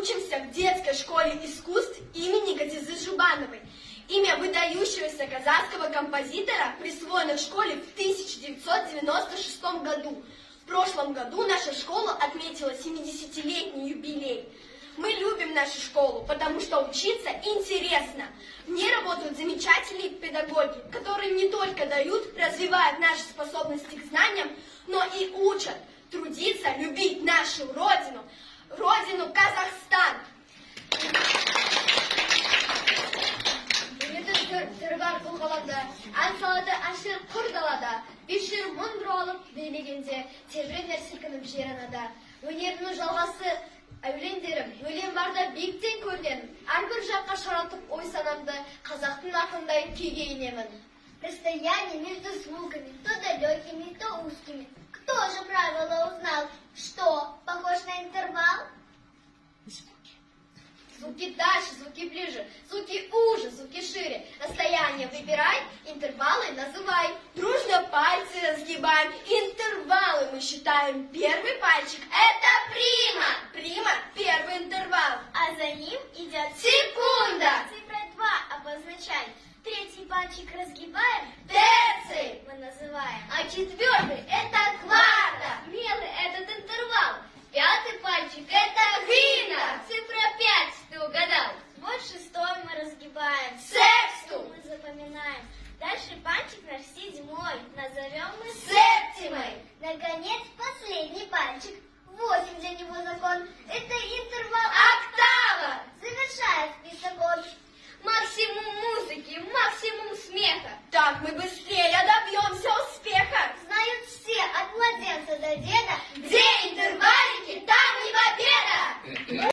учимся в детской школе искусств имени Гадизы Жубановой. Имя выдающегося казахского композитора присвоено в школе в 1996 году. В прошлом году наша школа отметила 70-летний юбилей. Мы любим нашу школу, потому что учиться интересно. В ней работают замечательные педагоги, которые не только развивают наши способности к знаниям, но и учат трудиться, любить нашу родину, родину Казахстан. Тыргар кулгалада, ән салады әшір құр далада, бешір мұң бұралып бейлегенде, тебіренер сілкініп жер анада. Өнерінің жалғасы әулендерім, өлең барда биіктен көргенім, әрбір жаққа шаратып ой санамды, қазақтың ақындай күйге енемін. Расстояние между звуками, то далекими, то узкими. Кто же правило узнал? Что, похож на интервал? Звуки дальше, звуки ближе, звуки уже, звуки шире. Расстояние выбирай, интервалы называй. Дружно пальцы разгибаем, интервалы мы считаем. Первый пальчик — это прима. Прима — первый интервал. А за ним идет секунда. Цифра 2 обозначай. Третий пальчик разгибаем. Терций Мы называем. А четвертый — это кварта. Смелый этот интервал. Пятый пальчик — это гвина. Цифра 5. Ты угадал. Вот шестой мы разгибаем. Секстум. Мы запоминаем. Дальше пальчик наш седьмой. Назовем мы Септимой. Наконец, последний пальчик. 8 для него закон. Это